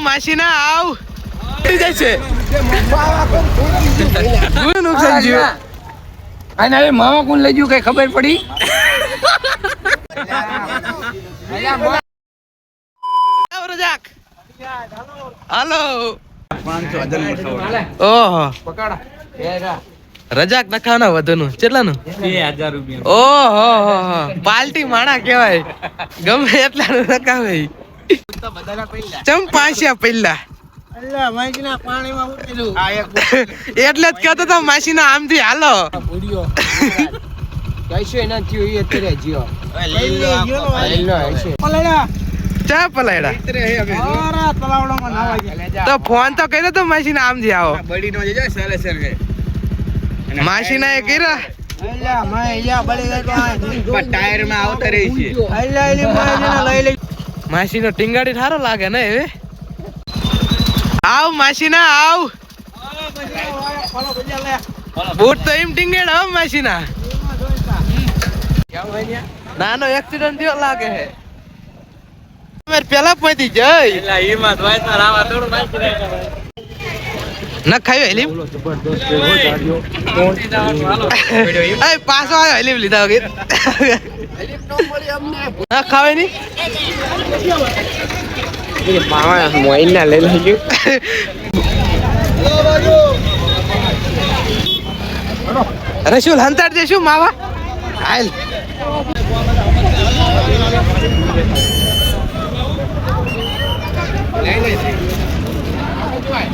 માસીના આવ જાય છે નુકસાન જીવ અને હવે મામા કોણ લઈ ગયું કઈ ખબર પડી? હાલો ઓહો રજાક નખાના વધુનું કેટલાનું? 2000 રૂપિયા. ઓહો પાલટી માણા કેવાય ગમે એટલાનું નખાવે ચમ પાછ્યા પહેલા એટલે જ કહેતો તો માસીના આમથી હાલો ચા પલાયડા તો ફોન તો કર્યો તો માસીના આમથી આવો માસીના એ કર્યા ટાયર માં આવતા રહી છે. માસીનો ટીંગાડી સારો લાગે ને હવે આવ માસીના આવ બૂટ તો એમ ટીંગેડ હો માસીના નાનો એક્સિડન્ટ થયો લાગે હે મેર પેલા પહોંચી જઈ ન ખાયો હેલીમ એ પાછો આવ્યો હેલીમ લીધા વગર ના ખાવે ની મોઈના લઈ લેજો. રસુલ હંતાડ દેશું માવા હાલ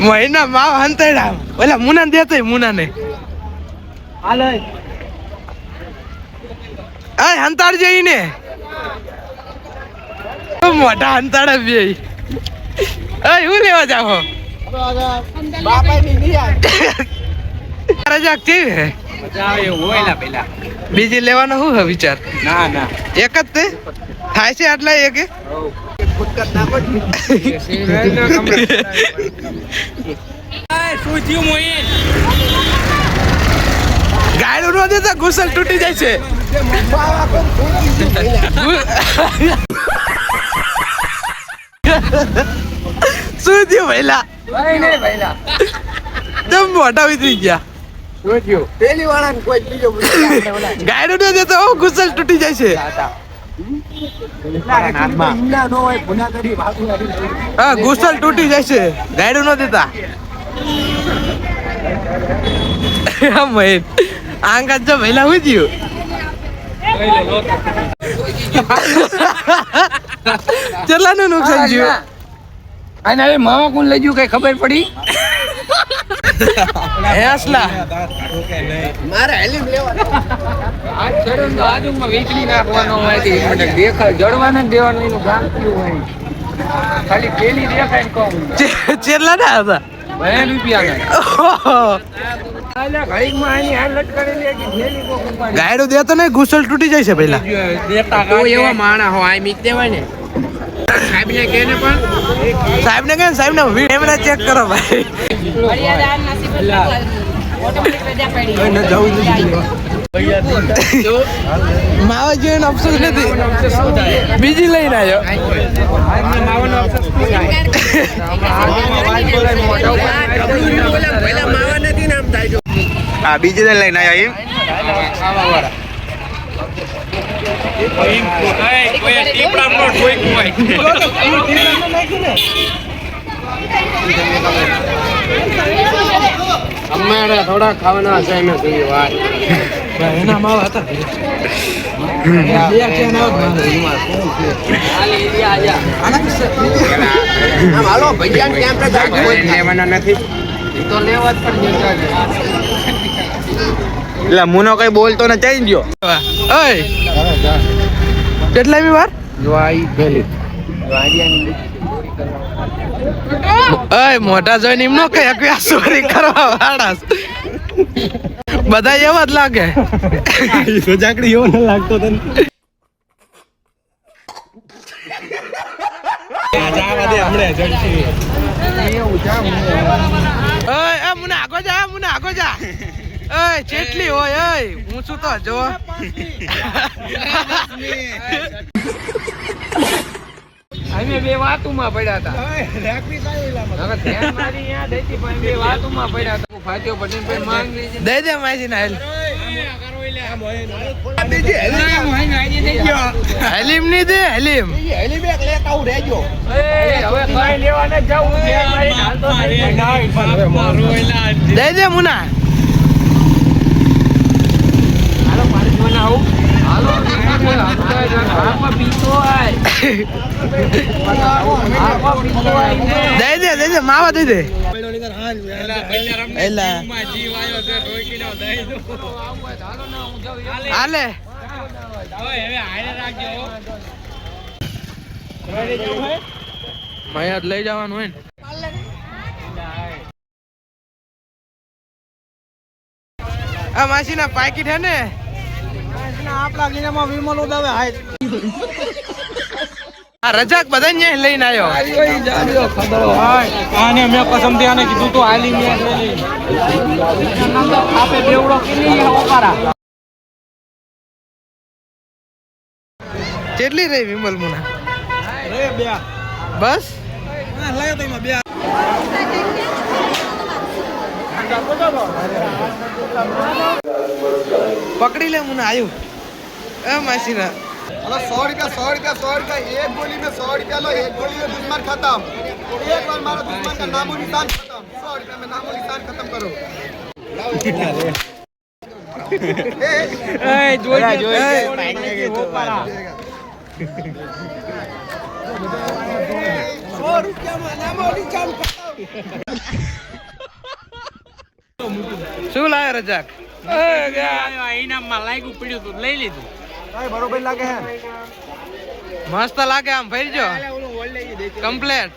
મહિના માવા હંતાડા ઓલા મુના દેતો મુના ને હંતાડ જઈને મોટા હંતાડા બે હું લેવા જાઓ રજાક કેવી હે બીજી લેવાનો શું હે વિચાર? ના એક જ તે થાય છે આટલા એક ગાયડું નો દેતા ગુસલ તૂટી જાય છે શું થયું ભૈલા? તમ મોટા ઉતરી ગયા ગાયડું નો દેતા ગુસલ તૂટી જાય છે. હા ગુસલ તૂટી જાય છે ગાયડું નો દેતા આંગા જો ભૈલા હું થયું કેટલાનું નુકસાન થયું? અને હવે મામા કોણ લઈ ગયું કઈ ખબર પડી? હેસલા મારે હેલીમ લેવાનું આ ચડન બાજુમાં વીકલી નાખવાનો હોય છે મને દેખાય જડવાને દેવાનું એનું ગામ કેવું હોય ખાલી પેલી દેખાય ને કહું ચેટલા ના હતા? 2 રૂપિયા ગાયડું દેતો ને ગુસલ તૂટી જાય છે પેલા એવા માણા હો આ મીક દેવાય ને સાહેબ ને કહે ને પણ સાહેબ ને કહે સાહેબ ને કેમેરા ચેક કરો ભાઈ માવા જેવો અફસોસ નથી બીજી લઈને આવ્યો હા બીજી લઈને આવ્યા અમારે થોડા ખાવાના છે એમ એના માવા હતા લેવાના નથી તો લેવા જ પણ એટલે મુનો કઈ બોલતો ને ચઈ ગયો કેટલા મી વાર મોટા જોઈને એમ નો કઈ ચોરી કરવા વાળા બધા એવા જ લાગે જાકડી એવો ન લાગતો તને મુને આગો જા ચેટલી હોય હું શું તો જો અમે બે વાતુમાં પડ્યા હતા હવે ધ્યાન મારી યાદ હતી પણ બે વાતુમાં પડ્યા હતા ફાટ્યો પટેલ ભાઈ માંગ લીધી દઈ દે માસી ના હલીમ ની દે હલીમ હવે કઈ લેવા ન જવું ધ્યાન મારીને હાલતો થઈ. દઈ દે મુના હાલો પાણી બનાવું હાલો આપા પીતો આય દઈ દે માવા દઈ દે એલા હાલે મયાદ લઈ જવાનું હોય ને આ માસી ના પાકીટ હે ને આપણા ગીનામાં વિમલ ઉદાવે હાય આ રજાક બધા ને લઈને આવ્યો આને મેં કસમથી આને કીધું તો હાલી મેં આપે બેવડો કેલી ઓપારા કેટલી રહી વિમલ મુના રે બે બસ લાયો તો એમાં બે પકડી લે મુના આયુ એ માસી ના चलो 100 रुपया एक गोली में 100 रुपया लो एक गोली में दुश्मन खत्म एक बार मारो दुश्मन का नामो निशान खत्म 100 रुपया में नामो निशान खत्म करो શું લાયો રજાક ઇનામમાં લાગ્યું પડ્યું તું લઈ લીધું बरोबर लागे हैं મસ્ત લાગે આમ ફેરજો કમ્પ્લેટ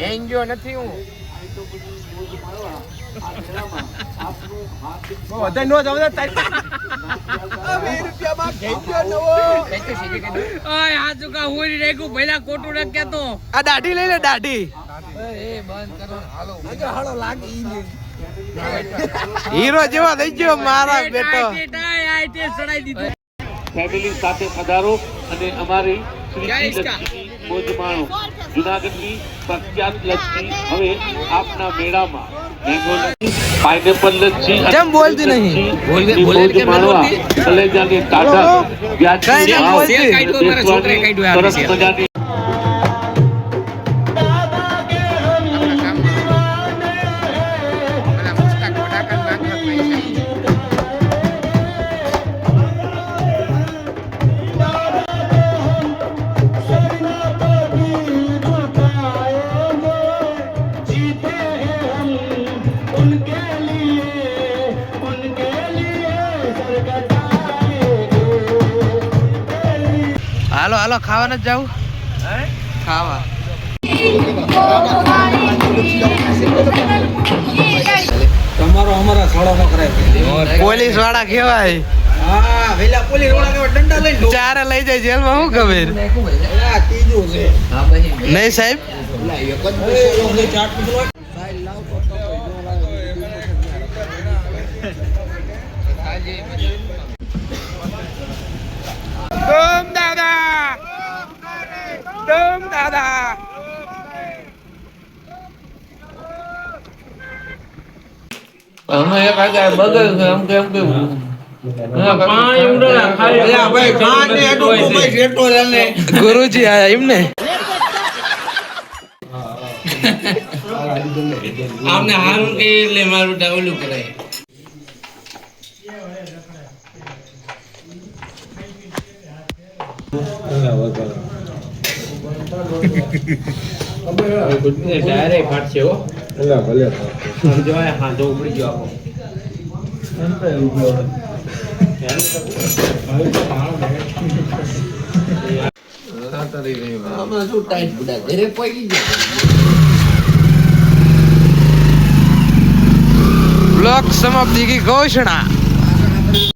એન્જો નથી હું આ દાઢી લઈ લે દાઢી હીરો જેવા થઈ ગયો મારા બેટો ફેમિલી સાથે પધારો અને અમારી શ્રી લક્ષ્મી મોજમાણો. જુનાગઢની પ્રખ્યાત લચ્છી હવે આપના મેળામાં મેંગો લચ્છી, પાઇનેપલ લચ્છી અને કેમ બોલતી નહીં? મોજ માણવા કલેજાને તાજા વ્યાજબી ભાવ અને સરસ મજાની હાલો હાલો ખાવા નથી જાવું ખાવા તમારો અમારા સાળો કરાય પોલીસ વાળા કેવાય હા વેલા પોલીસ વાળા કેવા ડંડા લઈને ચારે લઈ જાય જેલમાં શું ખબર આ ત્રીજું છે નહીં સાહેબ દમ દાદા અમે એક આગળ બગલ છે એમ કે પાણી ઉડે ખાલી ભાઈ કાને એડો ભાઈ જેટો લેને ગુરુજી આયા એમને આમને હારું કે લે મારું ડાવલું કરાય ડાયરેક્ટ ફાટશે હો ભલે જોય હા તો ઉપડી ગયો બ્લોક સમાપ્તિ की घोषणा।